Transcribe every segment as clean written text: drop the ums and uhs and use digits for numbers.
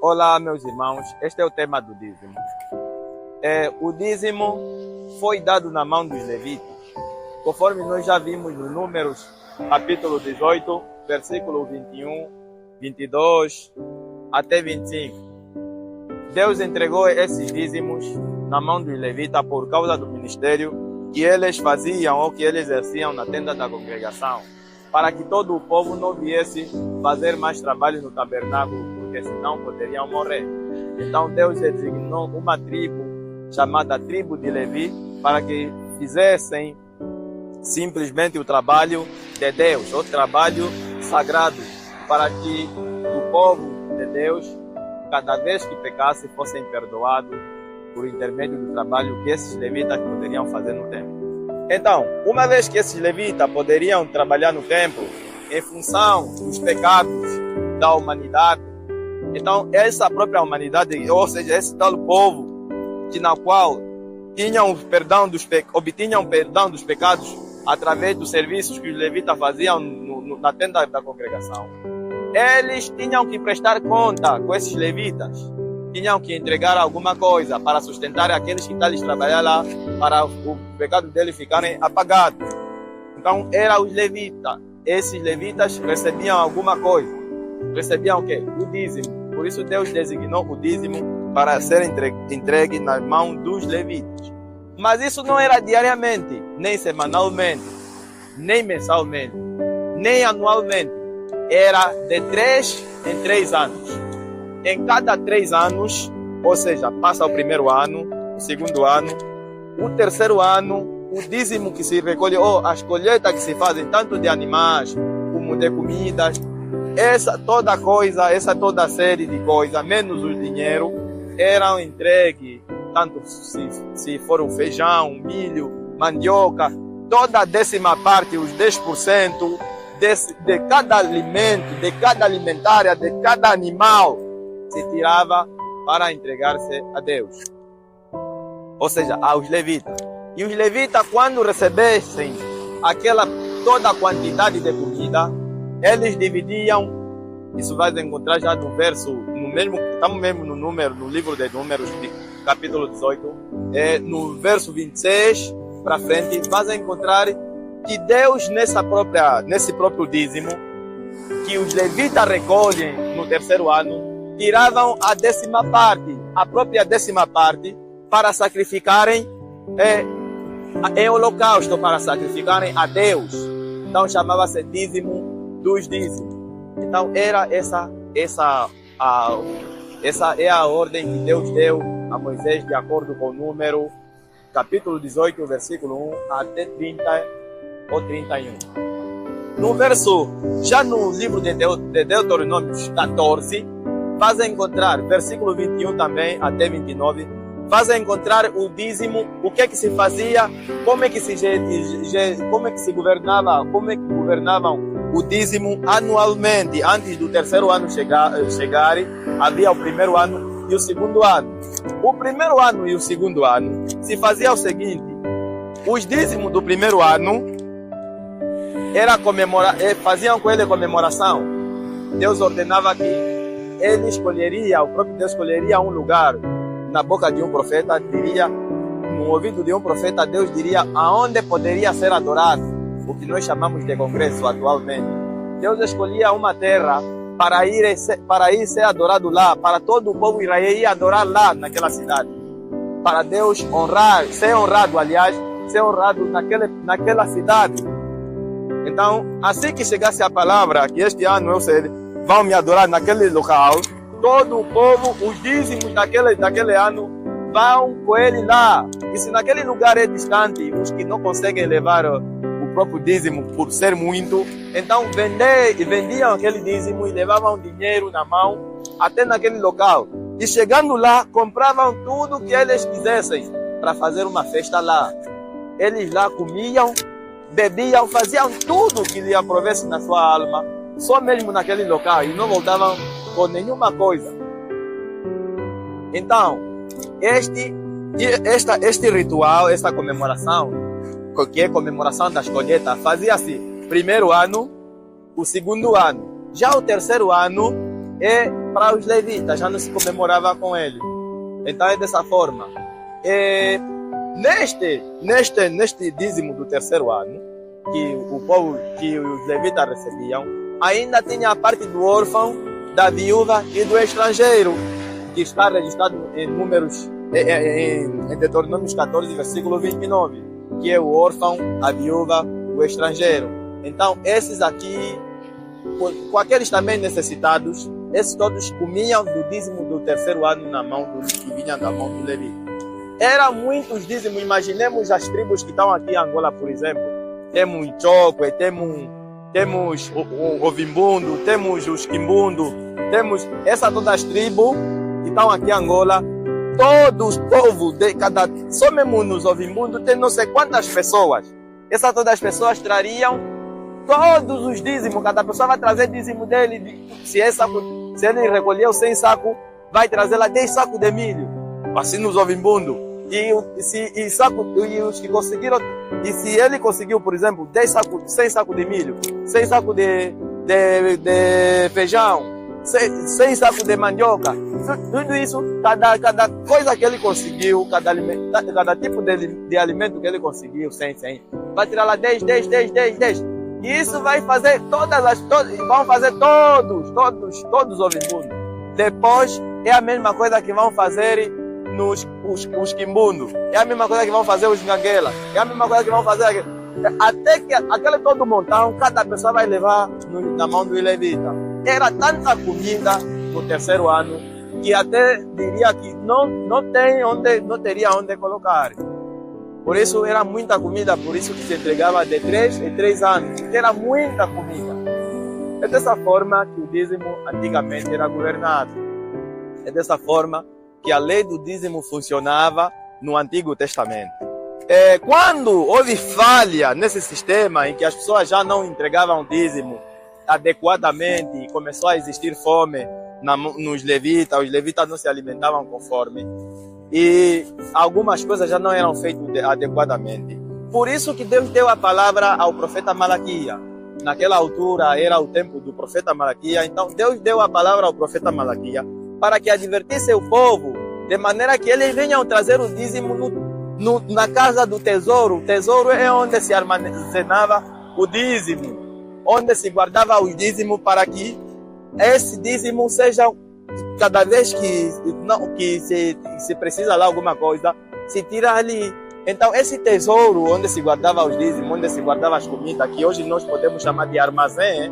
Olá, meus irmãos. Este é o tema do dízimo. O dízimo foi dado na mão dos levitas, conforme nós já vimos nos Números, capítulo 18, versículo 21, 22 até 25. Deus entregou esses dízimos na mão dos levitas por causa do ministério que eles faziam ou que eles exerciam na tenda da congregação, para que todo o povo não viesse fazer mais trabalho no tabernáculo, porque senão poderiam morrer. Então Deus designou uma tribo chamada tribo de Levi para que fizessem simplesmente o trabalho de Deus, o trabalho sagrado, para que o povo de Deus, cada vez que pecasse, fossem perdoados por intermédio do trabalho que esses levitas poderiam fazer no templo. Então, uma vez que esses levitas poderiam trabalhar no templo em função dos pecados da humanidade, então essa própria humanidade, ou seja, esse tal povo na qual obtinham perdão dos pecados através dos serviços que os levitas faziam na tenda da congregação, eles tinham que prestar conta com esses levitas, tinham que entregar alguma coisa para sustentar aqueles que estão trabalhando lá, para o pecado deles ficarem apagados. Então, eram os levitas. Esses levitas recebiam alguma coisa. Recebiam o quê? O dízimo. Por isso Deus designou o dízimo para ser entregue nas mãos dos levitas. Mas isso não era diariamente, nem semanalmente, nem mensalmente, nem anualmente. Era de 3 em 3 anos. Em cada 3 anos, ou seja, passa o primeiro ano, o segundo ano, o terceiro ano, o dízimo que se recolhe, ou as colheitas que se fazem, tanto de animais como de comidas, essa toda série de coisas, menos o dinheiro, eram entregues, tanto se for o feijão, milho, mandioca, toda a 10ª parte, os 10% de cada alimento, de cada alimentária, de cada animal, se tirava para entregar-se a Deus, ou seja, aos levitas. E os levitas, quando recebessem toda a quantidade de comida, eles dividiam. Isso vai encontrar já no verso, estamos mesmo no livro de Números, capítulo 18, no verso 26 para frente, vai encontrar que Deus, nesse próprio dízimo, que os levitas recolhem no terceiro ano, tiravam a 10ª parte, a própria 10ª parte, para sacrificarem em holocausto, para sacrificarem a Deus. Então chamava-se dízimo dos dízimos. Então era essa é a ordem que Deus deu a Moisés, de acordo com o Número, capítulo 18, versículo 1 até 30 ou 31. Já no livro de Deuteronômio 14, vas encontrar, versículo 21 também até 29, vas encontrar o dízimo, o que se fazia, como é que governavam o dízimo anualmente. Antes do terceiro ano chegar, havia o primeiro ano e o segundo ano. O primeiro ano e o segundo ano se fazia o seguinte: os dízimos do primeiro ano faziam com ele comemoração. Deus ordenava que o próprio Deus escolheria um lugar na boca de um profeta, no ouvido de um profeta, Deus diria aonde poderia ser adorado, o que nós chamamos de congresso atualmente. Deus escolhia uma terra para ir ser adorado lá, para todo o povo israelita ir adorar lá naquela cidade, para Deus ser honrado naquela cidade. Então, assim que chegasse a palavra que este ano vão me adorar naquele local, todo o povo, os dízimos daquele ano, vão com ele lá. E se naquele lugar é distante, os que não conseguem levar o próprio dízimo por ser muito, então vendiam aquele dízimo e levavam dinheiro na mão até naquele local. E chegando lá, compravam tudo que eles quisessem para fazer uma festa lá. Eles lá comiam, bebiam, faziam tudo que lhe aprovesse na sua alma, só mesmo naquele local, e não voltavam com nenhuma coisa. Então, este ritual, esta comemoração, que é comemoração das colheitas, fazia-se primeiro ano, o segundo ano. Já o terceiro ano é para os levitas, já não se comemorava com ele. Então é dessa forma. Neste dízimo do terceiro ano, que o povo, que os levitas recebiam, ainda tinha a parte do órfão, da viúva e do estrangeiro, que está registrado em números, em Deuteronômio 14, versículo 29, que é o órfão, a viúva, o estrangeiro. Então, esses aqui, com aqueles também necessitados, esses todos comiam do dízimo do terceiro ano na mão que vinha da mão do Levi. Eram muitos dízimos. Imaginemos as tribos que estão aqui em Angola, por exemplo. Temos o Chokwe, temos o Ovimbundo, temos os Quimbundo, temos todas as tribos que estão aqui em Angola. Todos os povos de cada, só mesmo nos Ovimbundo tem não sei quantas pessoas. Todas as pessoas trariam todos os dízimos. Cada pessoa vai trazer dízimo dele. Se ele recolheu 100 sacos, vai trazer lá 10 sacos de milho. Assim nos Ovimbundo. E os que conseguiram, e se ele conseguiu, por exemplo, 100 sacos de milho, 100 sacos de feijão, 100 sacos de mandioca, tudo isso, cada coisa que ele conseguiu, cada tipo de alimento que ele conseguiu, 100, vai tirar lá 10. E isso vai fazer vão fazer todos os Ovimbundo. Depois é a mesma coisa que vão fazer os Quimbundo, é a mesma coisa que vão fazer os Nganguela, é a mesma coisa que vão fazer até que aquele todo montão, cada pessoa vai levar na mão do levita. Era tanta comida no terceiro ano que até diria que não teria onde colocar. Por isso era muita comida, por isso que se entregava de 3 em 3 anos, porque era muita comida. É dessa forma que o dízimo antigamente era governado. É dessa forma que a lei do dízimo funcionava no Antigo Testamento. Quando houve falha nesse sistema em que as pessoas já não entregavam dízimo adequadamente e começou a existir fome nos levitas, os levitas não se alimentavam conforme e algumas coisas já não eram feitas adequadamente. Por isso que Deus deu a palavra ao profeta Malaquias. Naquela altura era o tempo do profeta Malaquias, então Deus deu a palavra ao profeta Malaquias para que advertisse o povo, de maneira que eles venham trazer o dízimo na casa do tesouro. O tesouro é onde se armazenava o dízimo, onde se guardava o dízimo, para que esse dízimo seja, cada vez que se precisa lá alguma coisa, se tira ali. Então esse tesouro onde se guardava os dízimos, onde se guardava as comidas, que hoje nós podemos chamar de armazém,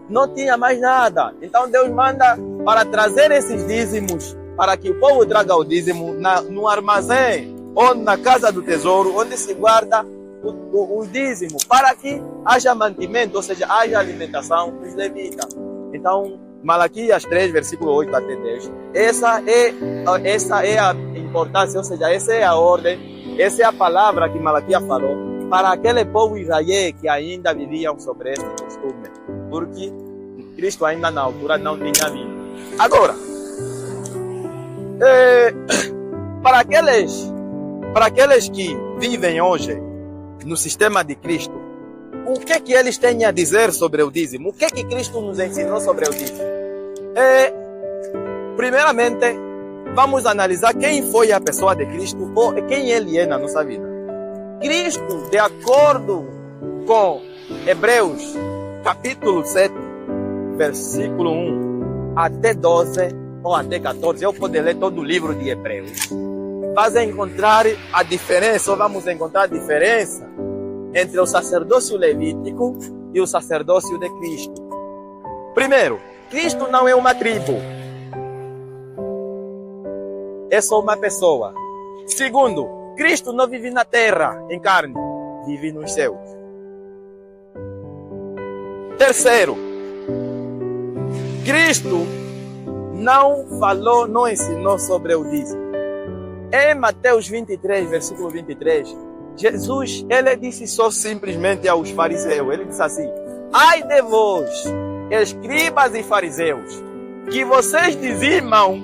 não tinha mais nada. Então Deus manda para trazer esses dízimos, para que o povo traga o dízimo no armazém, ou na casa do tesouro, onde se guarda o dízimo, para que haja mantimento, ou seja, haja alimentação dos levitas. Então, Malaquias 3, versículo 8 até 10. Essa é a importância, ou seja, essa é a ordem, essa é a palavra que Malaquias falou para aquele povo Israel que ainda viviam sobre este costume, porque Cristo ainda na altura não tinha vindo. Agora, para aqueles que vivem hoje no sistema de Cristo, o que eles têm a dizer sobre o dízimo? O que Cristo nos ensinou sobre o dízimo? Primeiramente, vamos analisar quem foi a pessoa de Cristo ou quem ele é na nossa vida. Cristo, de acordo com Hebreus, capítulo 7, versículo 1 até 12 ou até 14, eu posso ler todo o livro de Hebreus. Vamos encontrar a diferença entre o sacerdócio levítico e o sacerdócio de Cristo. Primeiro, Cristo não é uma tribo, é só uma pessoa. Segundo, Cristo não vive na terra em carne, vive nos céus. Terceiro, Cristo não ensinou sobre o dízimo. Em Mateus 23, versículo 23, Jesus, ele disse só simplesmente aos fariseus, ele disse assim: ai de vós, escribas e fariseus, que vocês dizimam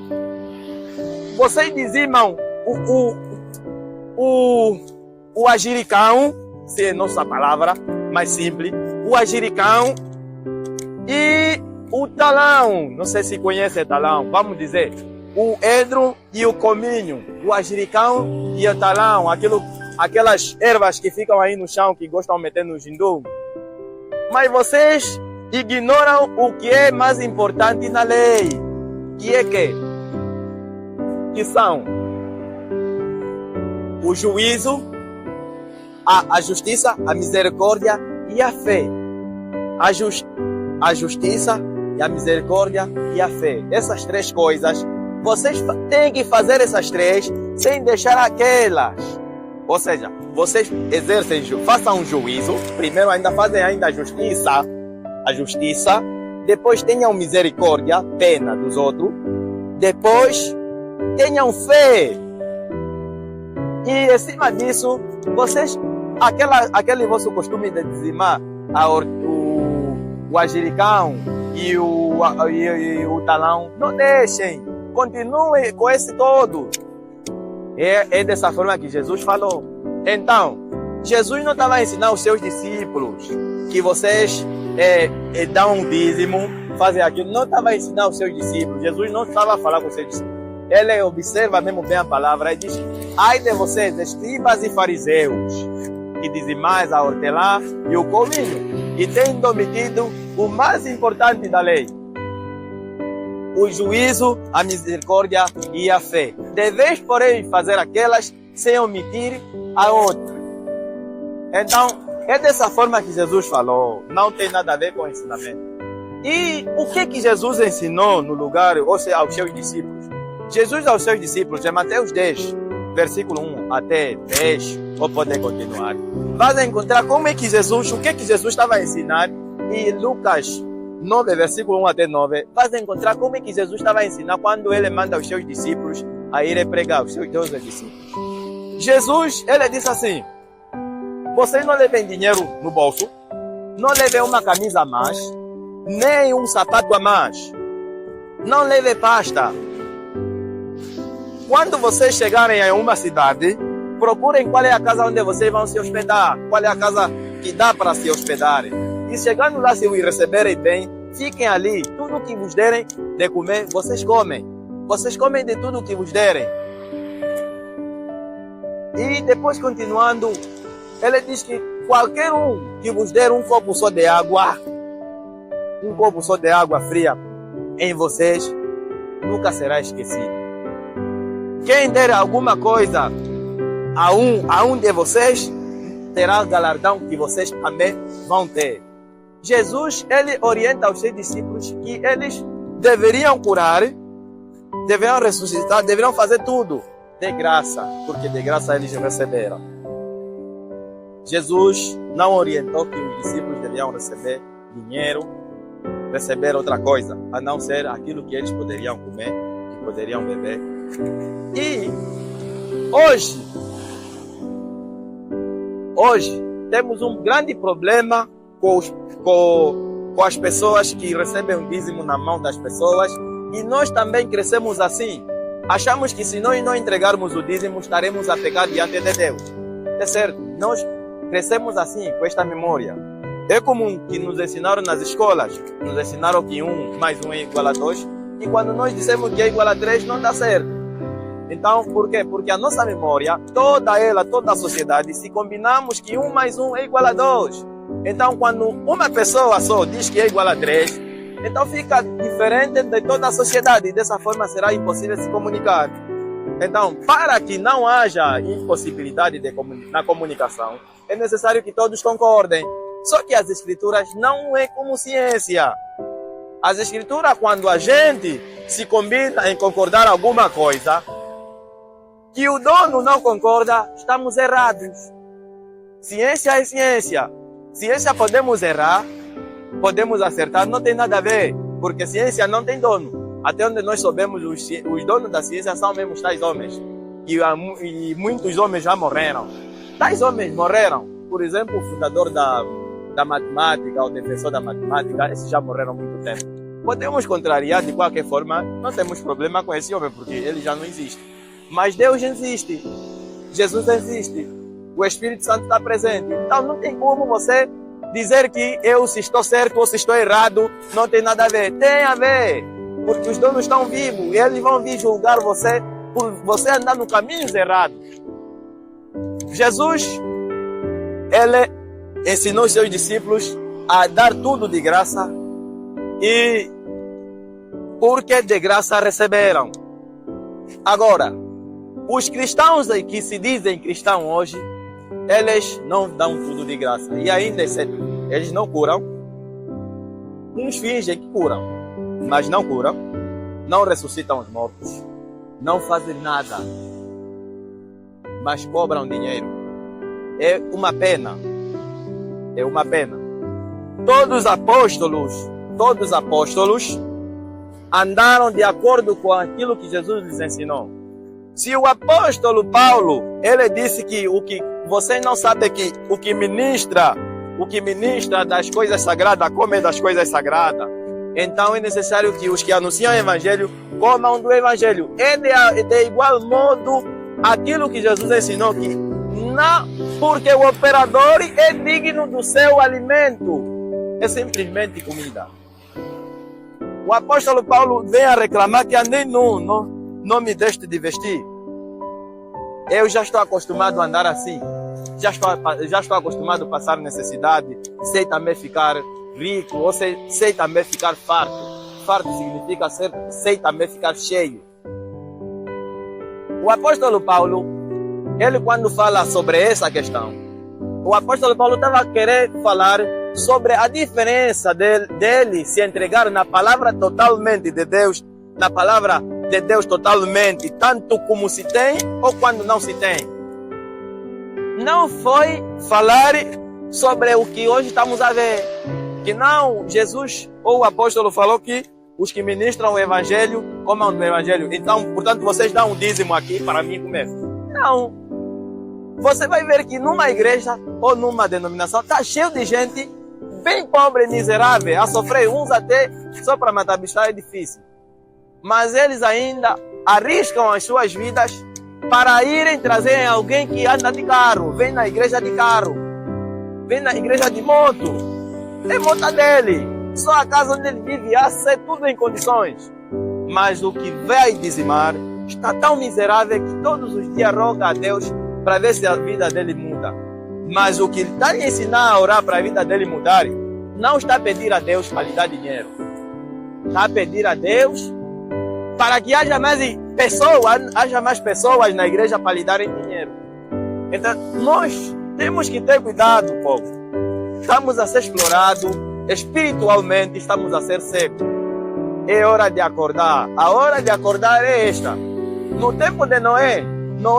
o agiricão, se é nossa palavra mais simples, o agiricão, e o talão, não sei se conhece talão, vamos dizer, o edro e o cominho, o ajericão e o talão, aquelas ervas que ficam aí no chão, que gostam de meter no jindu. Mas vocês ignoram o que é mais importante na lei, que é que são o juízo, a justiça, a misericórdia e a fé. A justiça e a misericórdia e a fé. Essas três coisas, vocês têm que fazer essas três sem deixar aquelas. Ou seja, vocês façam um juízo, primeiro fazem a justiça, depois tenham misericórdia, pena dos outros, depois tenham fé. E em cima disso, vocês, aquele vosso costume de dizimar o ajericão e o talão, não deixem, continuem com esse todo. É dessa forma que Jesus falou. Então, Jesus não estava a ensinar os seus discípulos que vocês dão um dízimo, fazem aquilo. Não estava a ensinar os seus discípulos. Jesus não estava a falar com os seus discípulos. Ele observa mesmo bem a palavra e diz: ai de vocês, escribas e fariseus, que dizimais a hortelã e o cominho, e tendo omitido o mais importante da lei, o juízo, a misericórdia e a fé. Deveis, porém, fazer aquelas sem omitir a outra. Então, é dessa forma que Jesus falou. Não tem nada a ver com o ensinamento. E o que Jesus ensinou no lugar, ou seja, aos seus discípulos? Jesus aos seus discípulos, em Mateus 10, versículo 1 até 10, ou poder continuar, vai encontrar o que Jesus estava a ensinar. E Lucas 9, versículo 1 até 9, vai encontrar como é que Jesus estava a ensinar quando ele manda os seus discípulos a irem pregar, os seus 12 discípulos. Jesus, ele disse assim: vocês não levem dinheiro no bolso, não levem uma camisa a mais, nem um sapato a mais, não levem pasta. Quando vocês chegarem a uma cidade, procurem qual é a casa onde vocês vão se hospedar, qual é a casa que dá para se hospedarem. E chegando lá, se os receberem bem, fiquem ali. Tudo que vos derem de comer, vocês comem. Vocês comem de tudo que vos derem. E depois, continuando, ele diz que qualquer um que vos der um copo só de água fria em vocês, nunca será esquecido. Quem der alguma coisa a um de vocês, terá o galardão que vocês também vão ter. Jesus, ele orienta aos seus discípulos que eles deveriam curar, deveriam ressuscitar, deveriam fazer tudo de graça, porque de graça eles receberam. Jesus não orientou que os discípulos deveriam receber dinheiro, receber outra coisa, a não ser aquilo que eles poderiam comer e poderiam beber. E hoje temos um grande problema com as pessoas que recebem o dízimo na mão das pessoas, e nós também crescemos assim. Achamos que se nós não entregarmos o dízimo, estaremos a pecar diante de Deus. É certo, nós crescemos assim, com esta memória. É comum que nos ensinaram nas escolas, nos ensinaram que 1 mais 1 é igual a 2, e quando nós dissemos que é igual a 3, não dá certo. Então, por quê? Porque a nossa memória, toda a sociedade, se combinamos que 1 mais 1 é igual a 2. Então, quando uma pessoa só diz que é igual a 3, então fica diferente de toda a sociedade, e dessa forma será impossível se comunicar. Então, para que não haja impossibilidade na comunicação, é necessário que todos concordem. Só que as escrituras não é como ciência. As escrituras, quando a gente se combina em concordar alguma coisa, que o dono não concorda, estamos errados. Ciência é ciência. Ciência podemos errar, podemos acertar, não tem nada a ver, porque ciência não tem dono. Até onde nós soubemos, os donos da ciência são mesmo tais homens. E muitos homens já morreram. Tais homens morreram. Por exemplo, o fundador da matemática, o defensor da matemática, esses já morreram há muito tempo. Podemos contrariar de qualquer forma, não temos problema com esse homem, porque ele já não existe. Mas Deus existe, Jesus existe, o Espírito Santo está presente. Então não tem como você dizer que eu, se estou certo ou se estou errado, não tem nada a ver. Tem a ver, porque os donos estão vivos e eles vão vir julgar você por você andar no caminhos errados. Jesus, ele ensinou os seus discípulos a dar tudo de graça e porque de graça receberam. Agora, os cristãos que se dizem cristãos hoje, eles não dão tudo de graça. E ainda eles não curam. Uns fingem que curam, mas não curam. Não ressuscitam os mortos. Não fazem nada. Mas cobram dinheiro. É uma pena. É uma pena. Todos os apóstolos andaram de acordo com aquilo que Jesus lhes ensinou. Se o apóstolo Paulo, ele disse que vocês não sabem que o que ministra das coisas sagradas, come das coisas sagradas. Então é necessário que os que anunciam o evangelho comam do evangelho. É de igual modo aquilo que Jesus ensinou, que não, porque o operador é digno do seu alimento. É simplesmente comida. O apóstolo Paulo vem a reclamar que andei nu, não me deste de vestir. Eu já estou acostumado a andar assim. Já estou acostumado a passar necessidade. Sei também ficar rico, ou sei também ficar farto. Farto significa sei também ficar cheio. O apóstolo Paulo, ele quando fala sobre essa questão, o apóstolo Paulo estava a querer falar sobre a diferença dele se entregar na palavra totalmente de Deus, na palavra de Deus totalmente, tanto como se tem ou quando não se tem. Não foi falar sobre o que hoje estamos a ver, que não, Jesus ou o apóstolo falou que os que ministram o evangelho comam do evangelho, então, portanto, vocês dão um dízimo aqui para mim comer. Não. Você vai ver que numa igreja ou numa denominação está cheio de gente bem pobre e miserável, a sofrer, uns até só para matar bicho é difícil. Mas eles ainda arriscam as suas vidas para irem trazer alguém que anda de carro, vem na igreja de carro, vem na igreja de moto, é moto dele, só a casa onde ele vive, a ser tudo em condições. Mas o que vai dizimar está tão miserável que todos os dias roga a Deus para ver se a vida dele muda. Mas o que ele está lhe ensinar a orar para a vida dele mudar, não está a pedir a Deus para lhe dar dinheiro. Está a pedir a Deus para que haja mais pessoas na igreja para lhe darem dinheiro. Então, nós temos que ter cuidado, povo. Estamos a ser explorados, espiritualmente estamos a ser cegos. É hora de acordar. A hora de acordar é esta. No tempo de Noé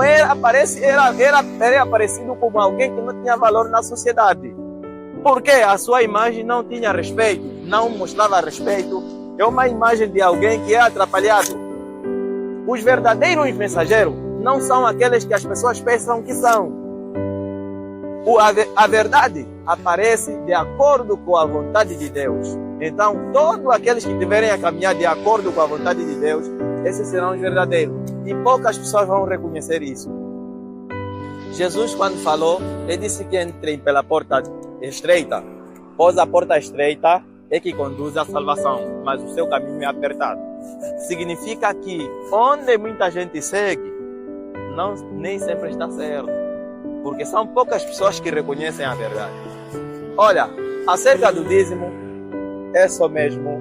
era aparecido como alguém que não tinha valor na sociedade. Porque a sua imagem não tinha respeito, não mostrava respeito. É uma imagem de alguém que é atrapalhado. Os verdadeiros mensageiros não são aqueles que as pessoas pensam que são. A verdade aparece de acordo com a vontade de Deus. Então, todos aqueles que tiverem a caminhar de acordo com a vontade de Deus, esses serão os verdadeiros. E poucas pessoas vão reconhecer isso. Jesus, quando falou, ele disse que entrem pela porta estreita, pois a porta estreita é que conduz à salvação, mas o seu caminho é apertado. Significa que onde muita gente segue, nem sempre está certo, porque são poucas pessoas que reconhecem a verdade. Olha, acerca do dízimo, é só mesmo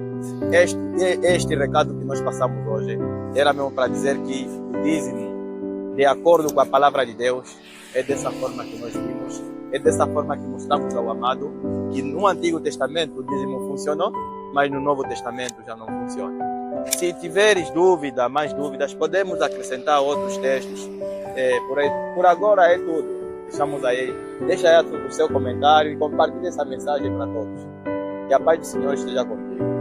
este recado que nós passamos hoje. Era mesmo para dizer que o dízimo, de acordo com a palavra de Deus, é dessa forma que nós vimos, é dessa forma que mostramos ao amado, que no Antigo Testamento o dízimo funcionou, mas no Novo Testamento já não funciona. Se tiveres dúvida, mais dúvidas, podemos acrescentar outros textos. Por agora é tudo. Deixamos aí. Deixa aí o seu comentário e compartilhe essa mensagem para todos. Que a paz do Senhor esteja contigo.